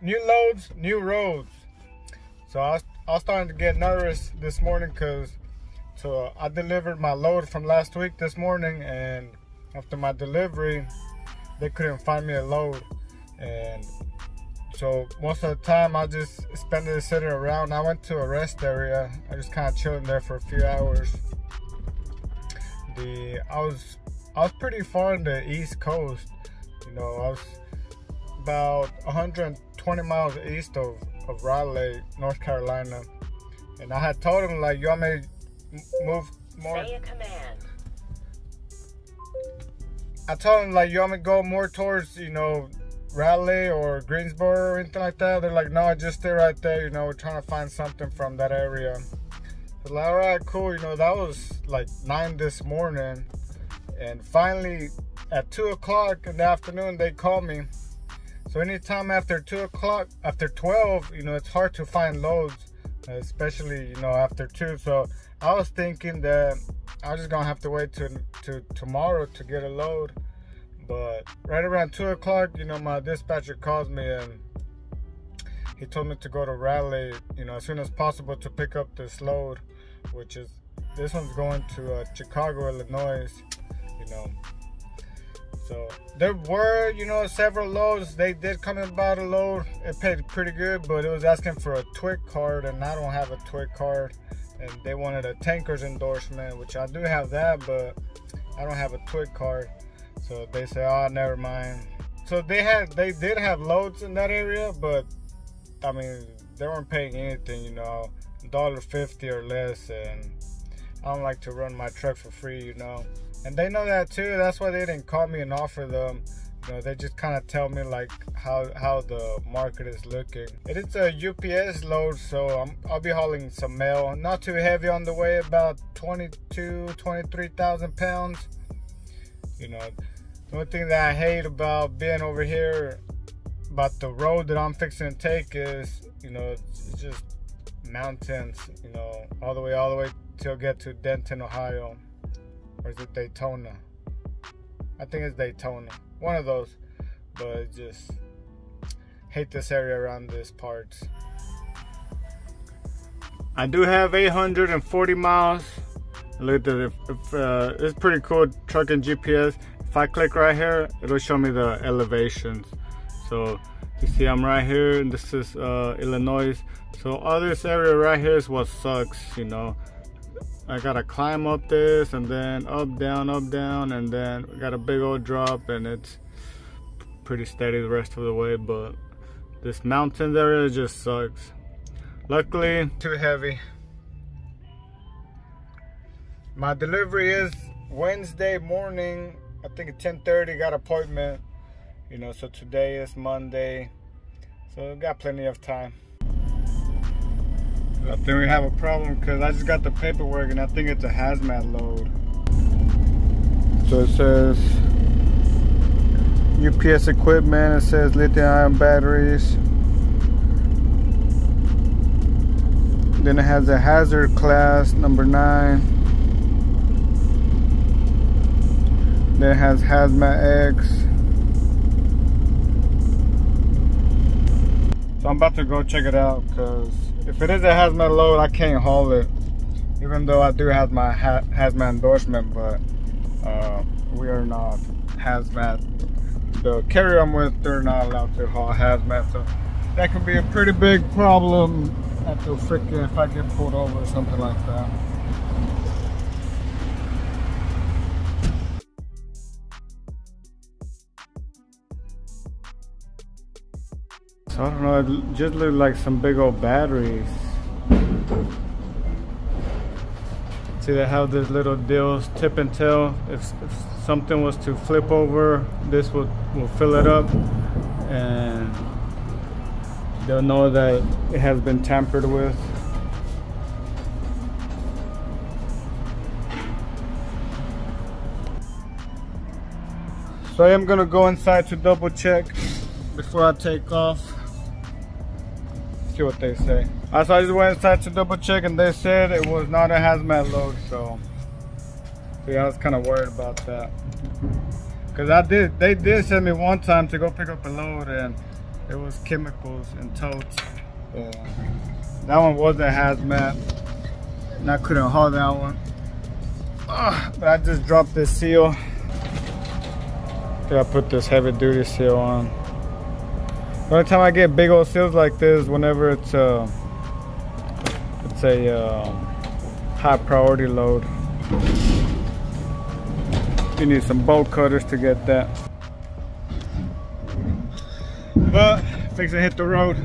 new loads, new roads. So I was starting to get nervous this morning because I delivered my load from last week this morning, and after my delivery, they couldn't find me a load. And so most of the time I just spent it sitting around. I went to a rest area. I just kind of chilling there for a few hours. I was pretty far on the East Coast. You know, I was about 120 miles east of Raleigh, North Carolina. And I had told him, like, you want me to move more? Say a command. I told him, like, you want me to go more towards, you know, Raleigh or Greensboro or anything like that? They're like, no, just stay right there. You know, we're trying to find something from that area. So like, all right, cool. You know, that was like 9 this morning. And finally, at 2 o'clock in the afternoon, they called me. So anytime after 2 o'clock, after 12, you know, it's hard to find loads, especially, you know, after 2. So I was thinking that I was just gonna have to wait to tomorrow to get a load. But right around 2 o'clock, you know, my dispatcher calls me and he told me to go to Raleigh, you know, as soon as possible to pick up this load, which is, this one's going to Chicago, Illinois, you know. So there were, you know, several loads. They did come in about a load. It paid pretty good, but it was asking for a TWIC card, and I don't have a TWIC card. And they wanted a tanker's endorsement, which I do have that, but I don't have a TWIC card. So they say, oh, never mind. So they did have loads in that area, but I mean, they weren't paying anything, you know, $1.50 or less, and I don't like to run my truck for free, you know. And they know that too. That's why they didn't call me and offer them. You know, they just kind of tell me like how the market is looking. It is a UPS load, so I'll be hauling some mail. Not too heavy on the way, about 23,000 pounds. You know, the only thing that I hate about being over here, about the road that I'm fixing to take is, you know, it's just mountains, you know, all the way till get to Denton, Ohio. Or is it Daytona? I think it's Daytona. One of those. But just hate this area around this part. I do have 840 miles. Look at it. It's pretty cool trucking GPS. If I click right here, it'll show me the elevations. So you see I'm right here, and this is Illinois. So all this area right here is what sucks, you know. I gotta climb up this and then up, down, and then we got a big old drop, and it's pretty steady the rest of the way, but this mountains area just sucks. Luckily, too heavy. My delivery is Wednesday morning. I think at 10:30, got appointment. You know, so today is Monday. So got plenty of time. I think we have a problem because I just got the paperwork and I think it's a hazmat load. So it says UPS equipment, it says lithium-ion batteries. Then it has a hazard class, number 9. Then it has hazmat X. So I'm about to go check it out because if it is a hazmat load, I can't haul it, even though I do have my hazmat endorsement, but we are not hazmat. The carrier I'm with, they're not allowed to haul hazmat, so that could be a pretty big problem at the freaking, if I get pulled over or something like that. So I don't know, it just looked like some big old batteries. See, they have this little deals, tip and tail. If something was to flip over, this will fill it up, and they'll know that it has been tampered with. So I am gonna go inside to double check before I take off. See what they say. So I just went inside to double check, and they said it was not a hazmat load. So yeah, I was kind of worried about that, because they did send me one time to go pick up a load, and it was chemicals and totes. That one wasn't hazmat, and I couldn't haul that one. But I just dropped this seal. I put this heavy duty seal on. The only time I get big old seals like this, whenever it's a high priority load. You need some bolt cutters to get that. But fix to hit the road.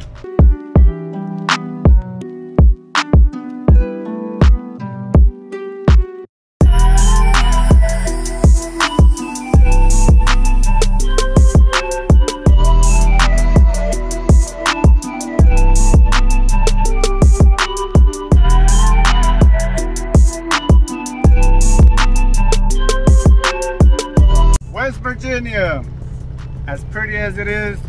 West Virginia, as pretty as it is,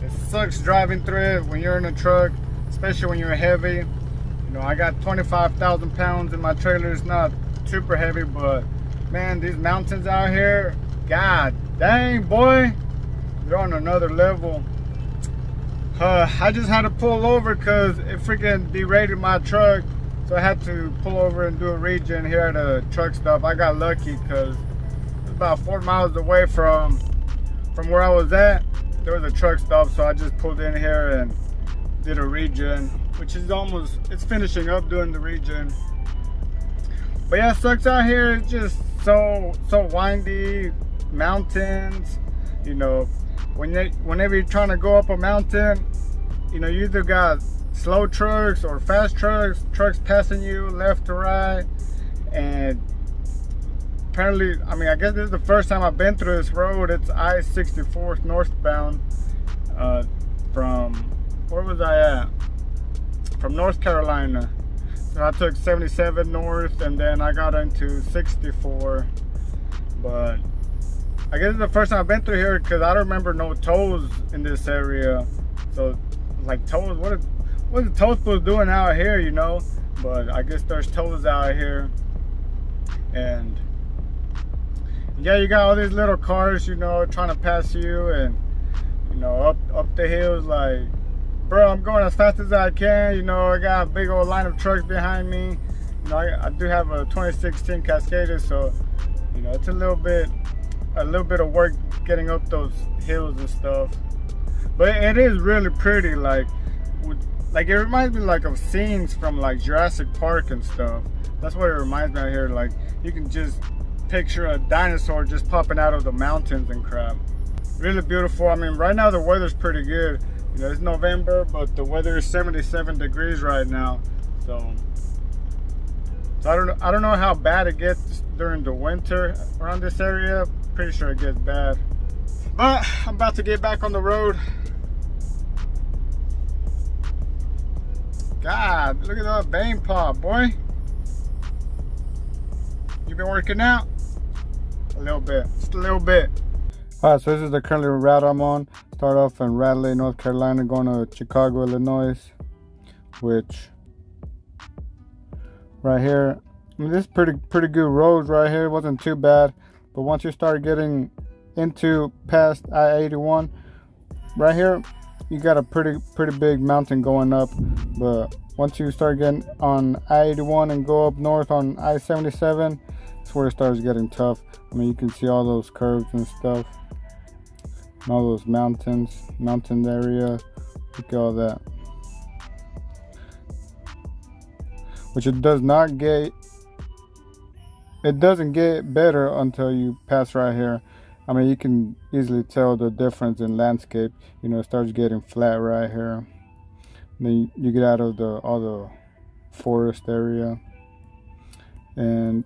it sucks driving through it when you're in a truck, especially when you're heavy. You know, I got 25,000 pounds in my trailer. It's not super heavy, but man, these mountains out here, god dang boy, they're on another level. I just had to pull over because it freaking derated my truck, so I had to pull over and do a regen here at a truck stop. I got lucky because about 4 miles away from where I was at, there was a truck stop, so I just pulled in here and did a regen, which is it's finishing up doing the regen. But yeah, it sucks out here. It's just so windy, mountains. You know, whenever you're trying to go up a mountain, you know, you either got slow trucks or fast trucks passing you left to right. And apparently, I mean, I guess this is the first time I've been through this road. It's I-64 northbound from, where was I at? From North Carolina. So I took 77 north and then I got into 64. But I guess it's the first time I've been through here because I don't remember no tolls in this area. So like tolls, what is the toll supposed doing out here, you know? But I guess there's tolls out here. And yeah, you got all these little cars, you know, trying to pass you, and you know, up the hills. Like, bro, I'm going as fast as I can. You know, I got a big old line of trucks behind me. You know, I do have a 2016 Cascadia, so you know, it's a little bit of work getting up those hills and stuff. But it is really pretty. Like it reminds me like of scenes from like Jurassic Park and stuff. That's what it reminds me of here. Like, you can just picture a dinosaur just popping out of the mountains and crap. Really beautiful. I mean, right now the weather's pretty good. You know, it's November, but the weather is 77 degrees right now. So I don't know how bad it gets during the winter around this area. Pretty sure it gets bad. But I'm about to get back on the road. God, look at that vein pop, boy. You been working out? A little bit, just a little bit. All right, so this is the currently route I'm on. Start off in Raleigh, North Carolina, going to Chicago, Illinois, which right here, I mean, this is pretty good roads right here. It wasn't too bad, but once you start getting into past I-81, right here, you got a pretty big mountain going up. But once you start getting on I-81 and go up north on I-77, that's where it starts getting tough. I mean, you can see all those curves and stuff, and all those mountain area. Look at all that. Which it doesn't get better until you pass right here. I mean, you can easily tell the difference in landscape. You know, it starts getting flat right here. Then you get out of all the forest area, and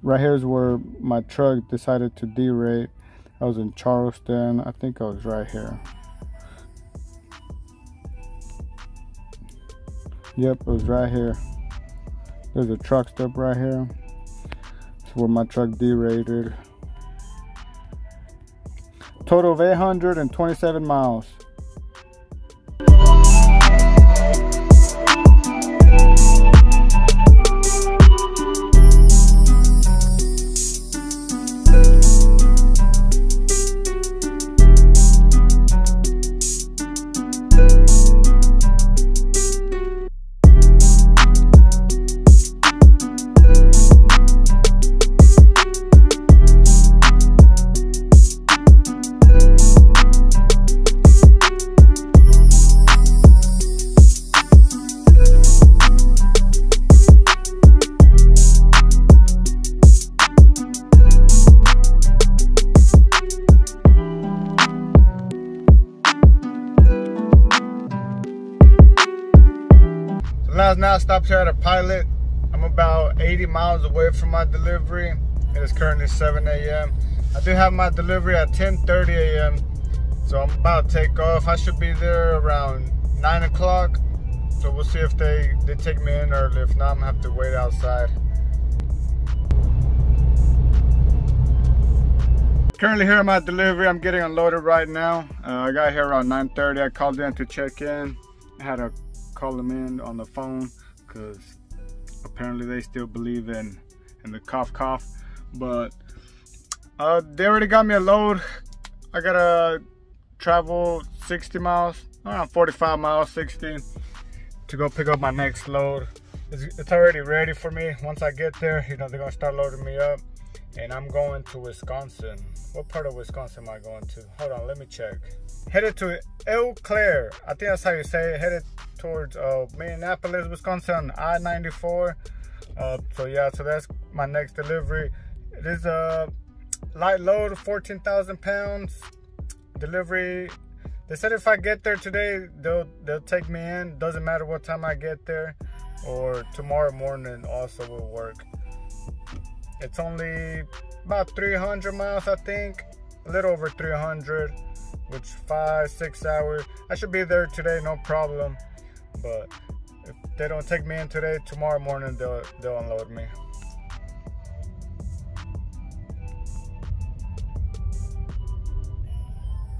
right here is where my truck decided to derate. I was in Charleston. I think I was right here. Yep, it was right here. There's a truck stop right here. That's where my truck derated. Total of 827 miles. now stopped here at a Pilot. I'm about 80 miles away from my delivery. It is currently 7 a.m. I do have my delivery at 10:30 a.m. So I'm about to take off. I should be there around 9 o'clock. So we'll see if they take me in early. If not, I'm gonna have to wait outside. Currently here at my delivery. I'm getting unloaded right now. I got here around 9:30. I called in to check in. I had to call them in on the phone because apparently they still believe in the cough. But they already got me a load. I gotta travel 60 miles, around 45 miles, 60, to go pick up my next load. It's already ready for me. Once I get there, you know, they're gonna start loading me up. And I'm going to Wisconsin. What part of Wisconsin am I going to? Hold on, let me check. Headed to Eau Claire. I think that's how you say it. Headed towards Minneapolis, Wisconsin, I-94. So yeah, so that's my next delivery. It is a light load, 14,000 pounds. Delivery. They said if I get there today, they'll take me in. Doesn't matter what time I get there, or tomorrow morning also will work. It's only about 300 miles, I think. A little over 300, which 5-6 hours. I should be there today, no problem. But if they don't take me in today, tomorrow morning they'll unload me.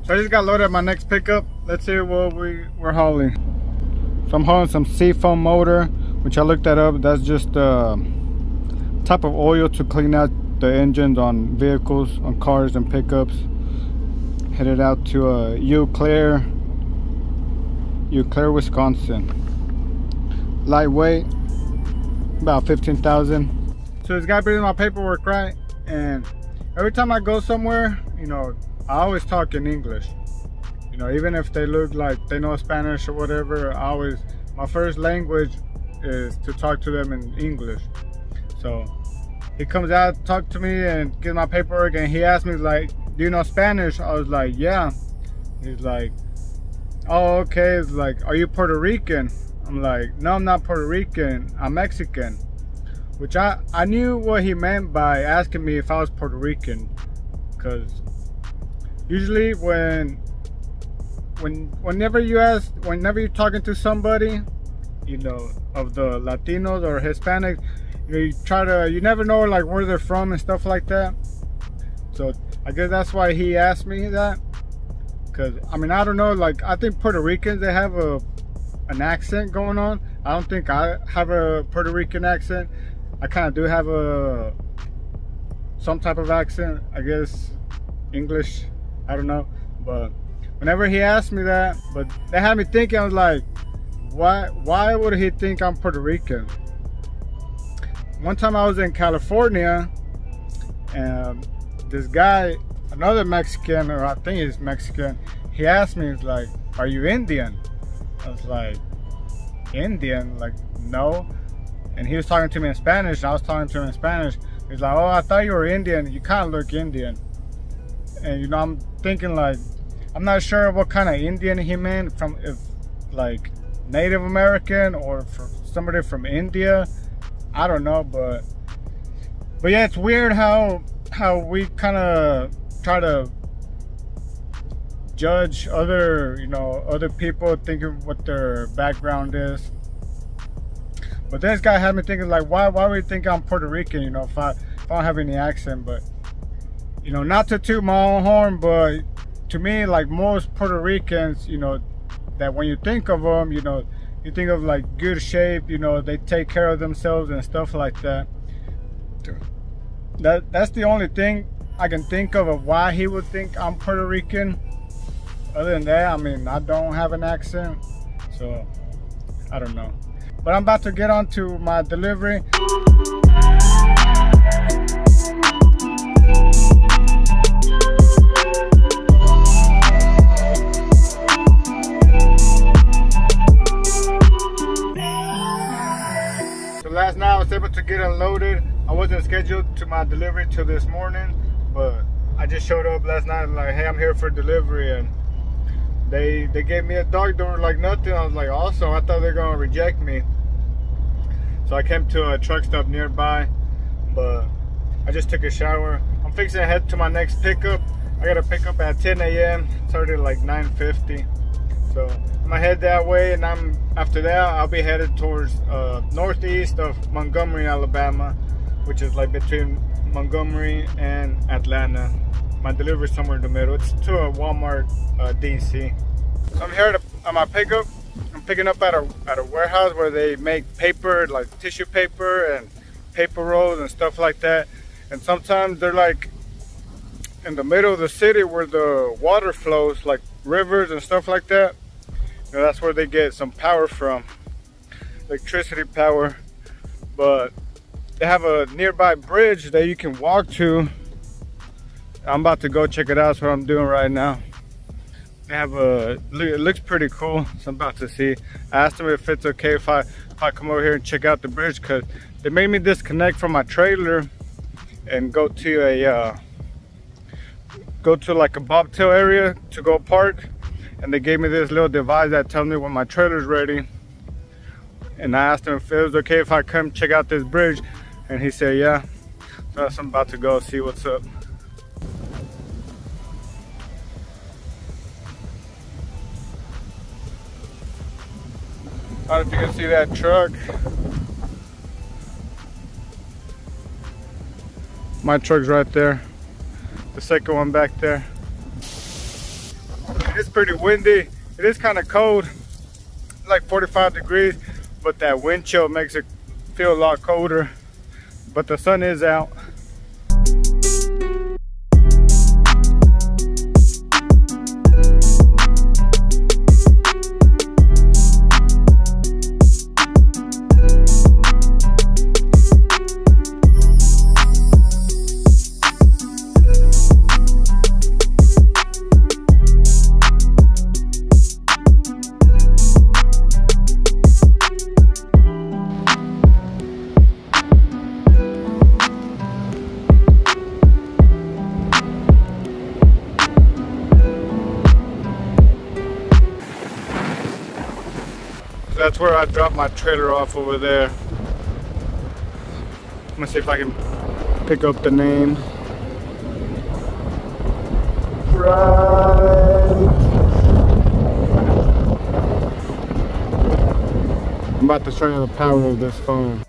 So I just got loaded at my next pickup. Let's see what we're hauling. So I'm hauling some seafoam motor, which I looked that up. That's just type of oil to clean out the engines on vehicles, on cars and pickups. Headed out to Eau Claire, Wisconsin. Lightweight, about 15,000. So it's got to be in my paperwork, right? And every time I go somewhere, you know, I always talk in English. You know, even if they look like they know Spanish or whatever, my first language is to talk to them in English. So he comes out, talk to me, and gives my paperwork, and he asked me, like, do you know Spanish? I was like, yeah. He's like, oh, okay. He's like, are you Puerto Rican? I'm like, no, I'm not Puerto Rican, I'm Mexican. Which I knew what he meant by asking me if I was Puerto Rican, because usually whenever you're talking to somebody, you know, of the Latinos or Hispanics, you never know like where they're from and stuff like that. So I guess that's why he asked me that. Because I mean, I don't know, like I think Puerto Ricans, they have an accent going on. I don't think I have a Puerto Rican accent. I kind of do have some type of accent, I guess English, I don't know. But whenever he asked me that, but that had me thinking, I was like, why would he think I'm Puerto Rican? One time I was in California, and this guy, another Mexican, or I think he's Mexican, he asked me, he's like, are you Indian? I was like, Indian? Like, no. And he was talking to me in Spanish, and I was talking to him in Spanish. He's like, oh, I thought you were Indian. You kind of look Indian. And, you know, I'm thinking, like, I'm not sure what kind of Indian he meant, if like Native American or from somebody from India. I don't know, but yeah, it's weird how we kind of try to judge other people, thinking what their background is. But this guy had me thinking, like, why would you think I'm Puerto Rican? You know, if I don't have any accent. But you know, not to toot my own horn, but to me, like most Puerto Ricans, you know, that when you think of them, you know, you think of like good shape, you know, they take care of themselves and stuff like that. That's the only thing I can think of why he would think I'm Puerto Rican. Other than that, I mean, I don't have an accent, so I don't know. But I'm about to get on to my delivery. Last night I was able to get unloaded. I wasn't scheduled to my delivery till this morning, but I just showed up last night and like, hey, I'm here for delivery, and they gave me a dog door like nothing. I was like, awesome. I thought they were gonna reject me, So I came to a truck stop nearby, but I just took a shower. I'm fixing to head to my next pickup. I got to pick up at 10 a.m. It's already like 9:50. So I'm gonna head that way, and after that I'll be headed towards northeast of Montgomery, Alabama, which is like between Montgomery and Atlanta. My delivery is somewhere in the middle. It's to a Walmart DC. So I'm here at my pickup. I'm picking up at a warehouse where they make paper, like tissue paper and paper rolls and stuff like that. And sometimes they're like in the middle of the city where the water flows, like rivers and stuff like that. You know, that's where they get some power from, electricity power. But they have a nearby bridge that you can walk to. I'm about to go check it out. That's what I'm doing right now. They have it looks pretty cool, so I'm about to see. I asked them if it's okay if I come over here and check out the bridge, because they made me disconnect from my trailer and go to like a bobtail area to go park. And they gave me this little device that tells me when my trailer's ready. And I asked him if it was okay if I come check out this bridge, and he said yeah. So I'm about to go see what's up. I don't know if you can see that truck. My truck's right there. The second one back there. It's pretty windy. It is kind of cold, like 45 degrees, but that wind chill makes it feel a lot colder. But the sun is out. That's where I dropped my trailer off over there. I'm gonna see if I can pick up the name. Right. I'm about to show you the power of this phone.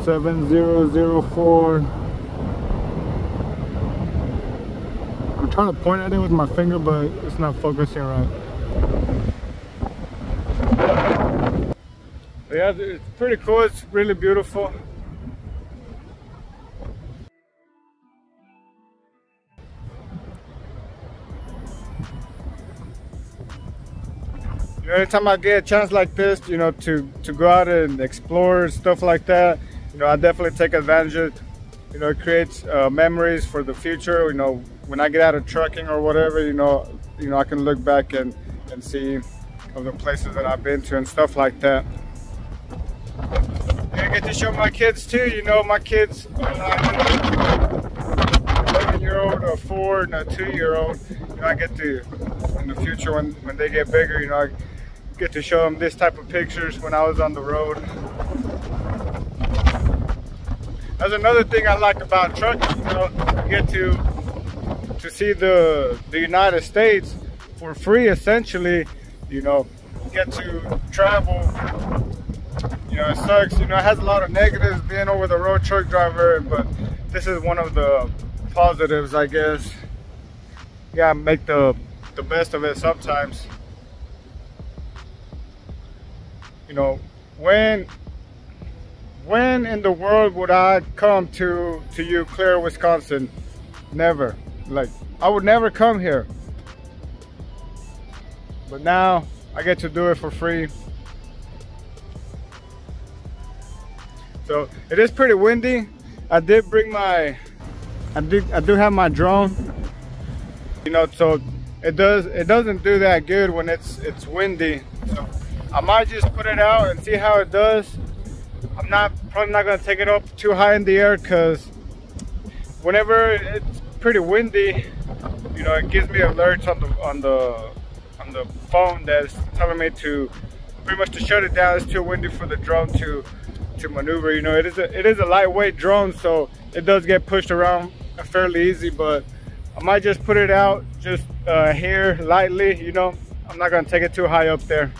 7004. I'm trying to point at it with my finger, but it's not focusing right. But yeah, it's pretty cool. It's really beautiful. You know, anytime I get a chance like this, you know, to go out and explore and stuff like that, you know, I definitely take advantage of it. You know, it creates memories for the future. You know, when I get out of trucking or whatever, you know, I can look back and see of the places that I've been to and stuff like that. And I get to show my kids too. You know, my kids, 11-year-old, a 4, and a 2-year-old. You know, I get to, in the future when they get bigger, you know, I get to show them this type of pictures when I was on the road. That's another thing I like about trucking. You know, you get to see the United States for free, essentially. You know, get to travel. You know, it sucks. You know, it has a lot of negatives being over the road truck driver, but this is one of the positives, I guess. You gotta make the best of it sometimes. You know, when in the world would I come to Eau Claire, Wisconsin? Never. Like, I would never come here. But now I get to do it for free. So it is pretty windy. I did bring I do have my drone. You know, so it doesn't do that good when it's windy. So I might just put it out and see how it does. I'm probably not gonna take it up too high in the air, because whenever it's pretty windy, you know, it gives me alerts on on the phone that's telling me to pretty much to shut it down. It's too windy for the drone to maneuver. You know, it is a lightweight drone, so it does get pushed around fairly easy, but I might just put it out just here lightly. You know, I'm not gonna take it too high up there.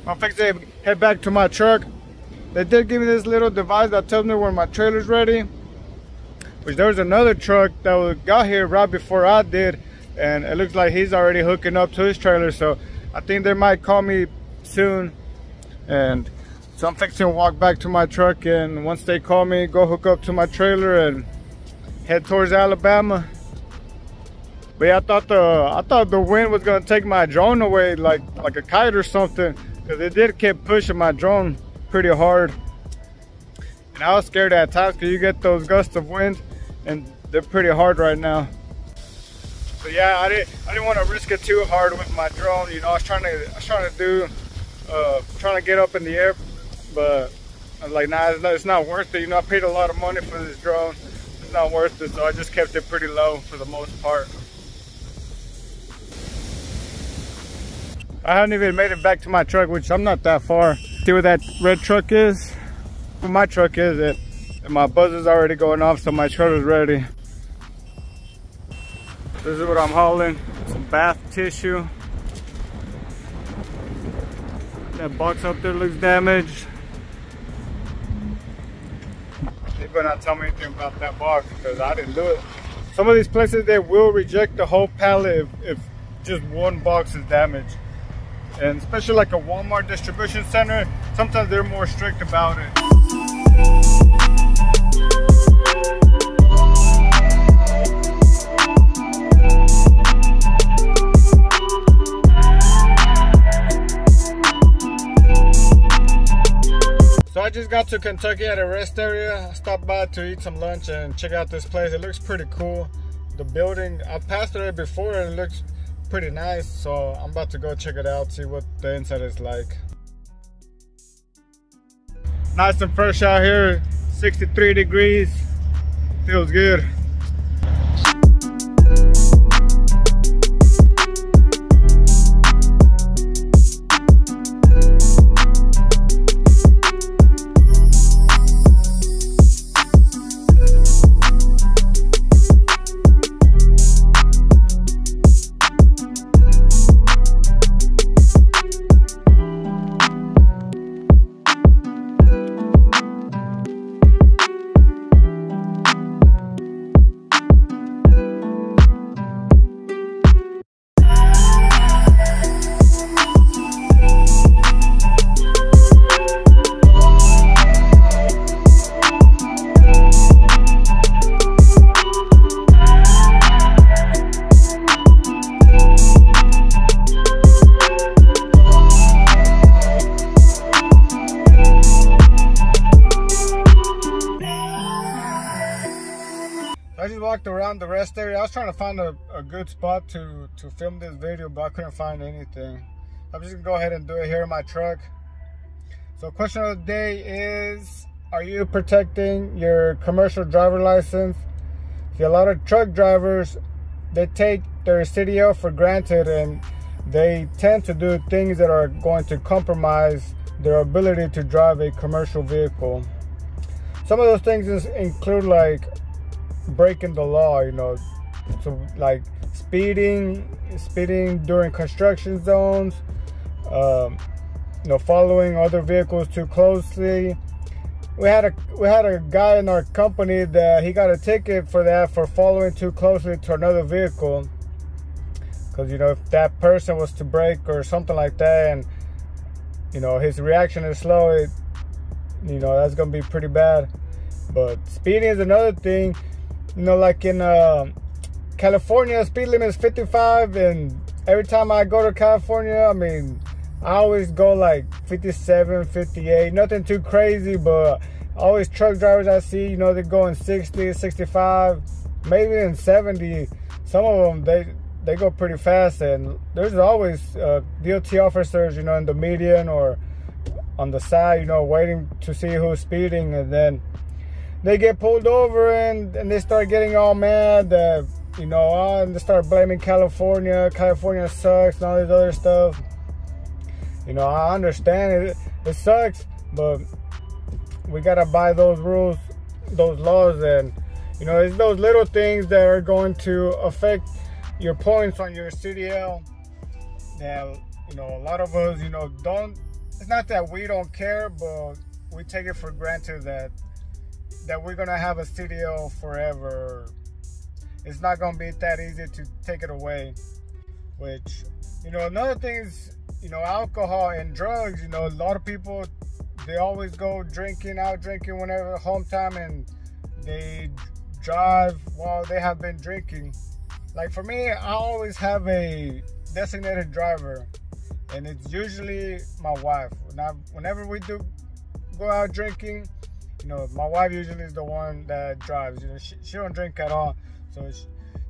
I'm fixing to head back to my truck. They did give me this little device that tells me when my trailer's ready. Which there was another truck that got here right before I did, and it looks like he's already hooking up to his trailer. So I think they might call me soon. And so I'm fixing to walk back to my truck, and once they call me, go hook up to my trailer and head towards Alabama. But yeah, I thought the wind was gonna take my drone away like a kite or something, because it did keep pushing my drone pretty hard. And I was scared at times because you get those gusts of wind and they're pretty hard right now. So yeah, I didn't want to risk it too hard with my drone. You know, I was trying to get up in the air, but I was like, nah, it's not worth it. You know, I paid a lot of money for this drone. It's not worth it, so I just kept it pretty low for the most part. I haven't even made it back to my truck, which I'm not that far. See where that red truck is? Where my truck is, and my buzzer's already going off, so my trailer's ready. This is what I'm hauling. Some bath tissue. That box up there looks damaged. They better not tell me anything about that box, because I didn't do it. Some of these places, they will reject the whole pallet if just one box is damaged. And especially like a Walmart distribution center, sometimes they're more strict about it. So I just got to Kentucky at a rest area. I stopped by to eat some lunch and check out this place. It looks pretty cool. The building, I've passed through it before and it looks pretty nice, so I'm about to go check it out, see what the inside is like. Nice and fresh out here, 63 degrees, feels good. I just walked around the rest area. I was trying to find a good spot to film this video, but I couldn't find anything. I'm just gonna go ahead and do it here in my truck. So question of the day is, are you protecting your commercial driver license? See, a lot of truck drivers, they take their CDL for granted, and they tend to do things that are going to compromise their ability to drive a commercial vehicle. Some of those things include like breaking the law, you know, so like speeding during construction zones, you know, following other vehicles too closely. We had a guy in our company that he got a ticket for that, for following too closely to another vehicle, because, you know, if that person was to brake or something like that, and you know, his reaction is slow, you know, that's gonna be pretty bad. But speeding is another thing. You know, like in California, speed limit is 55, and every time I go to California, I mean, I always go like 57, 58, nothing too crazy, but always truck drivers I see, you know, they're going 60, 65, maybe even 70. Some of them, they go pretty fast, and there's always DOT officers, you know, in the median or on the side, you know, waiting to see who's speeding, and then they get pulled over and they start getting all mad that, you know, and they start blaming California sucks and all this other stuff. You know, I understand it sucks, but we gotta buy those rules, those laws, and, you know, it's those little things that are going to affect your points on your CDL that, you know, a lot of us, you know, don't, it's not that we don't care, but we take it for granted that we're gonna have a CDL forever. It's not gonna be that easy to take it away. Which, you know, another thing is, you know, alcohol and drugs. You know, a lot of people, they always go out drinking whenever home time, and they drive while they have been drinking. Like for me, I always have a designated driver, and it's usually my wife. Whenever we do go out drinking, you know, my wife usually is the one that drives. You know, she don't drink at all, so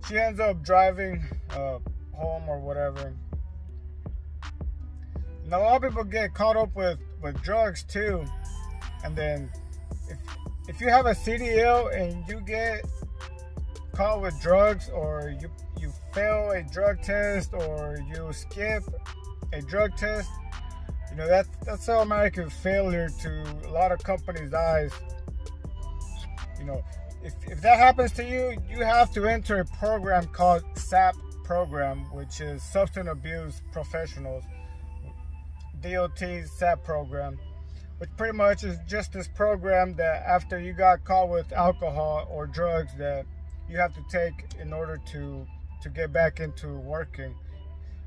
she ends up driving home or whatever. Now, a lot of people get caught up with drugs too, and then if you have a CDL and you get caught with drugs, or you fail a drug test, or you skip a drug test, you know, that's an American failure to a lot of companies' eyes. You know, if that happens to you, you have to enter a program called SAP program, which is Substance Abuse Professionals, DOT SAP program, which pretty much is just this program that after you got caught with alcohol or drugs that you have to take in order to get back into working.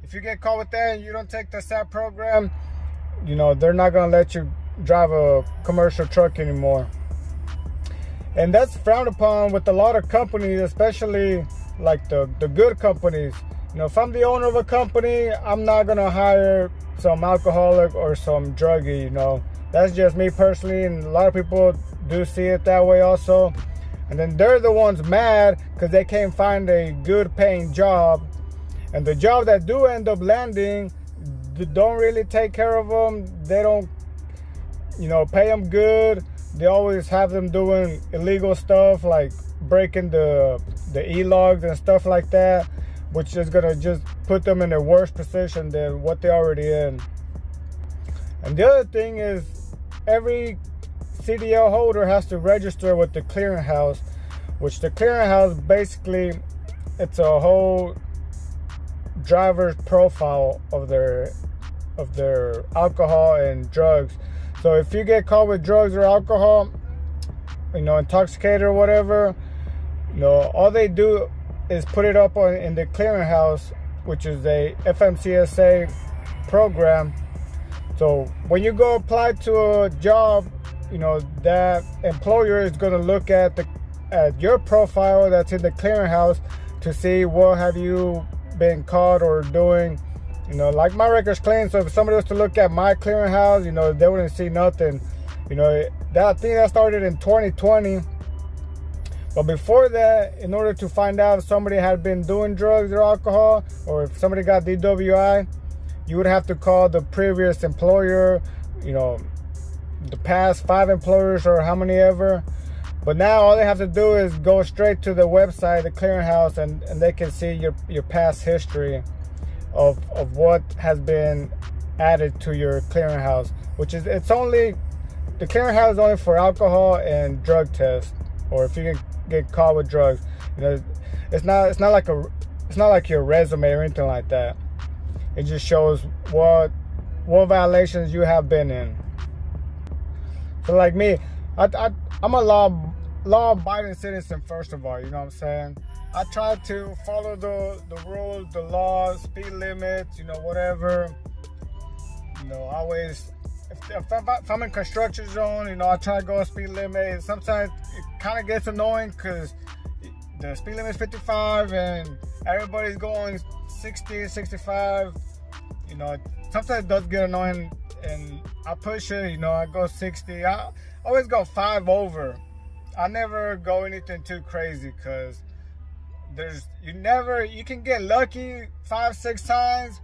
If you get caught with that and you don't take the SAP program, you know, they're not gonna let you drive a commercial truck anymore. And that's frowned upon with a lot of companies, especially like the good companies. You know, if I'm the owner of a company, I'm not gonna hire some alcoholic or some druggie, you know. That's just me personally, and a lot of people do see it that way also. And then they're the ones mad because they can't find a good paying job. And the job that do end up landing, don't really take care of them. They don't, you know, pay them good. They always have them doing illegal stuff like breaking the e-logs and stuff like that, which is gonna just put them in a worse position than what they're already in. And the other thing is, every CDL holder has to register with the clearinghouse, which the clearinghouse basically, it's a whole driver's profile of their alcohol and drugs. So if you get caught with drugs or alcohol, you know, intoxicated or whatever, you know, all they do is put it up in the clearinghouse, which is a FMCSA program. So when you go apply to a job, you know, that employer is going to look at your profile that's in the clearinghouse to see what have you been caught or doing. You know, like my record's clean, so if somebody was to look at my clearinghouse, you know, they wouldn't see nothing. You know, that thing that started in 2020. But before that, in order to find out if somebody had been doing drugs or alcohol, or if somebody got DWI, you would have to call the previous employer, you know, the past 5 employers or how many ever. But now all they have to do is go straight to the website, the clearinghouse, and they can see your past history of what has been added to your clearinghouse, which is, the clearinghouse is only for alcohol and drug tests, or if you get caught with drugs. You know, it's not like your resume or anything like that. It just shows what violations you have been in. So like me, I'm a law-abiding citizen, first of all, you know what I'm saying? I try to follow the rules, the laws, speed limits, you know, whatever. You know, always if I'm in construction zone, you know, I try to go speed limit. Sometimes it kind of gets annoying because the speed limit is 55 and everybody's going 60, 65. You know, sometimes it does get annoying, and I push it. You know, I go 60. I always go 5 over. I never go anything too crazy because you can get lucky 5, 6 times,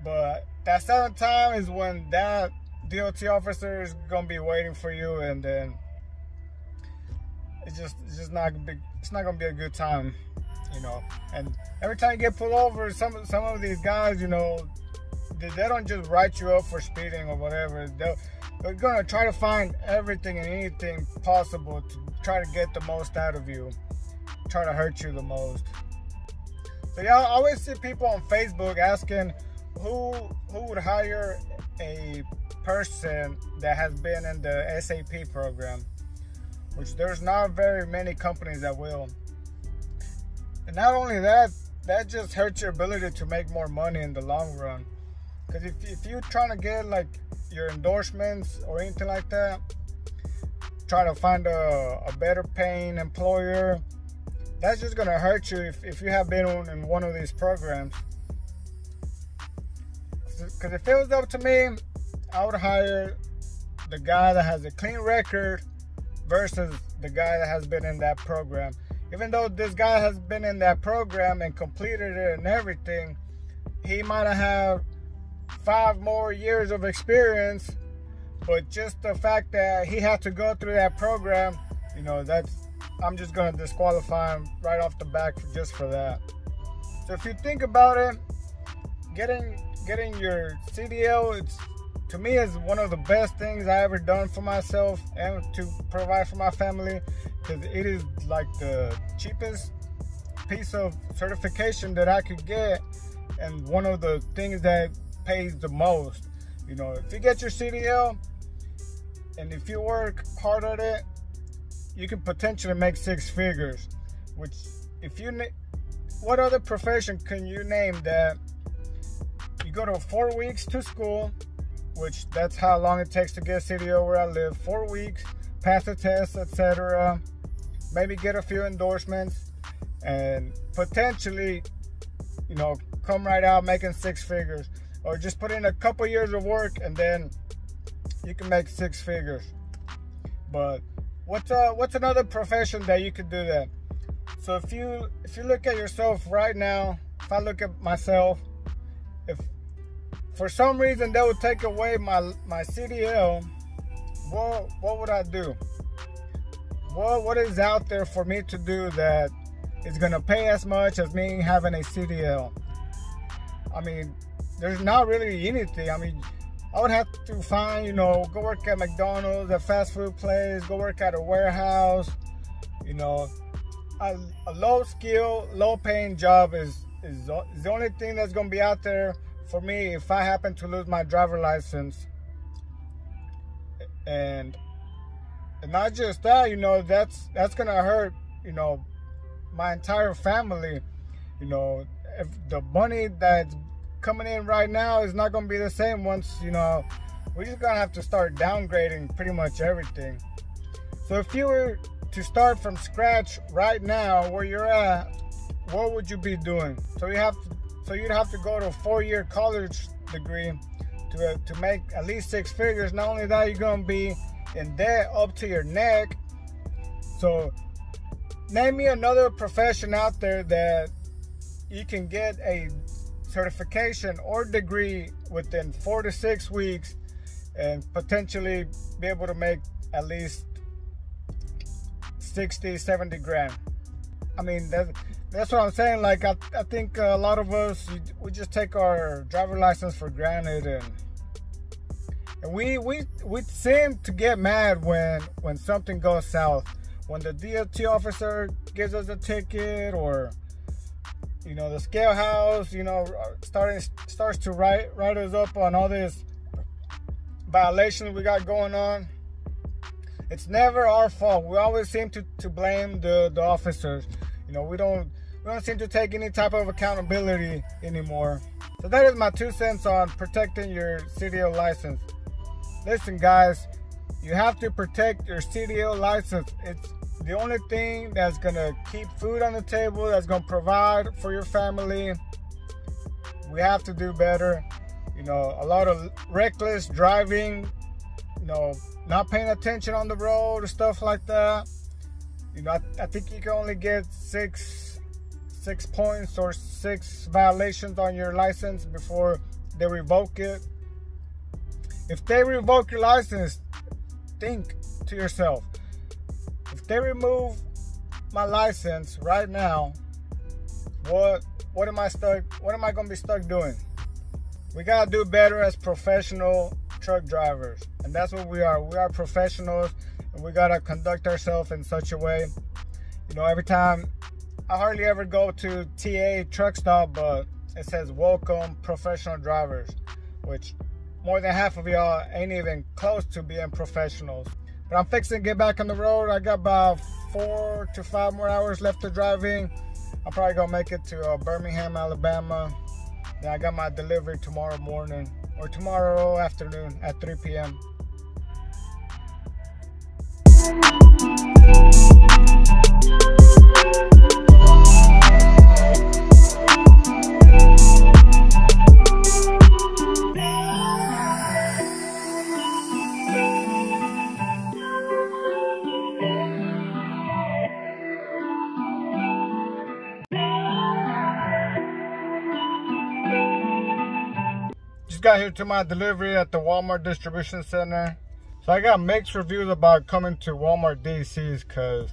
but that 7th time is when that DOT officer is gonna be waiting for you, and then it's just not gonna be a good time, you know. And every time you get pulled over, some of these guys, you know, they don't just write you up for speeding or whatever. They're gonna try to find everything and anything possible to try to get the most out of you, try to hurt you the most. So yeah, I always see people on Facebook asking who would hire a person that has been in the SAP program, which there's not very many companies that will. And not only that, that just hurts your ability to make more money in the long run. Because if you're trying to get like your endorsements or anything like that, try to find a better paying employer, that's just gonna hurt you if you have been in one of these programs. Because if it was up to me, I would hire the guy that has a clean record versus the guy that has been in that program. Even though this guy has been in that program and completed it and everything, he might have had 5 more years of experience, but just the fact that he had to go through that program, you know, I'm just gonna disqualify him right off the back just for that. So if you think about it, getting your CDL, to me, is one of the best things I ever done for myself and to provide for my family, because it is like the cheapest piece of certification that I could get, and one of the things that pays the most. You know, if you get your CDL and if you work hard at it, you can potentially make 6 figures. Which, what other profession can you name that you go to 4 weeks to school, which that's how long it takes to get CDL where I live, 4 weeks, pass the test, etc., maybe get a few endorsements, and potentially, you know, come right out making 6 figures, or just put in a couple years of work and then you can make 6 figures. But what's another profession that you could do that? So if you look at yourself right now, if I look at myself, if for some reason they would take away my CDL, what would I do? What is out there for me to do that is gonna pay as much as me having a CDL? I mean, there's not really anything. I mean, I would have to find, you know, go work at McDonald's, a fast food place, go work at a warehouse. You know, a low skill, low paying job is the only thing that's gonna be out there for me if I happen to lose my driver license. And not just that, you know, that's gonna hurt, you know, my entire family. You know, if the money that's coming in right now is not gonna be the same once, you know, we're just gonna have to start downgrading pretty much everything. So if you were to start from scratch right now where you're at, what would you be doing? So you'd have to go to a 4-year college degree to make at least 6 figures. Not only that, you're gonna be in debt up to your neck. So name me another profession out there that you can get a certification or degree within 4 to 6 weeks and potentially be able to make at least 60, 70 grand. I mean, that's what I'm saying. Like, I think a lot of us, we just take our driver license for granted, and we seem to get mad when something goes south. When the DOT officer gives us a ticket, or, you know, the scale house, you know, starts to write us up on all these violations we got going on. It's never our fault. We always seem to blame the officers. You know, we don't seem to take any type of accountability anymore. So that is my 2 cents on protecting your CDL license. listen guys, you have to protect your CDL license. It's the only thing that's gonna keep food on the table, that's gonna provide for your family. We have to do better. You know, a lot of reckless driving, you know, not paying attention on the road and stuff like that. You know, I think you can only get six points or 6 violations on your license before they revoke it. If they revoke your license, think to yourself, if they remove my license right now, what am I gonna be stuck doing? We gotta do better as professional truck drivers, and that's what we are. We are professionals, and we gotta conduct ourselves in such a way. You know, every time, I hardly ever go to TA truck stop, but it says welcome professional drivers, which more than half of y'all ain't even close to being professionals. But I'm fixing to get back on the road. I got about 4 to 5 more hours left of driving. I'm probably gonna make it to Birmingham, Alabama. Then I got my delivery tomorrow morning, or tomorrow afternoon at 3 p.m. Just got here to my delivery at the Walmart distribution center. So I got mixed reviews about coming to Walmart DCs, because,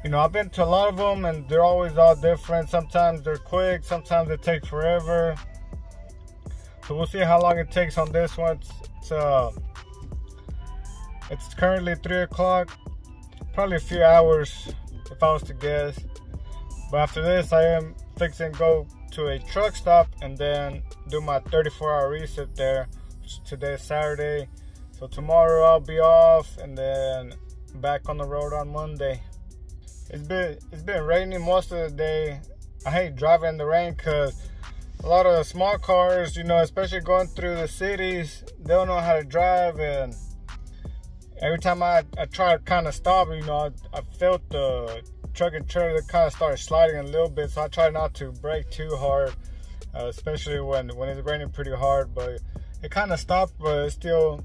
you know, I've been to a lot of them and they're always all different. Sometimes they're quick, sometimes they take forever. So we'll see how long it takes on this one. It's currently 3 o'clock, probably a few hours if I was to guess. But after this, I am fixing to go to a truck stop and then do my 34-hour reset there. Today's Saturday, so tomorrow I'll be off and then back on the road on Monday. It's been raining most of the day. I hate driving in the rain because a lot of the small cars, you know, especially going through the cities, they don't know how to drive, and every time I try to kind of stop, you know, I felt the truck and trailer that kind of started sliding a little bit, so I try not to brake too hard, especially when it's raining pretty hard. But it kind of stopped, but it's still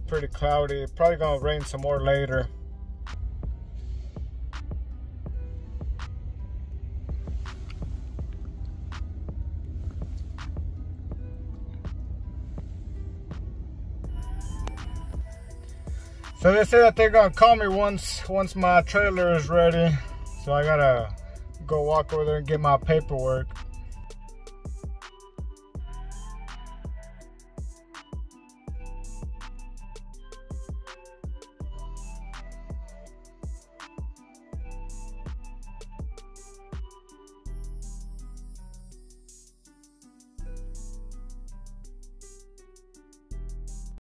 pretty cloudy. Probably gonna rain some more later. So they say that they're gonna call me once my trailer is ready. So I gotta go walk over there and get my paperwork.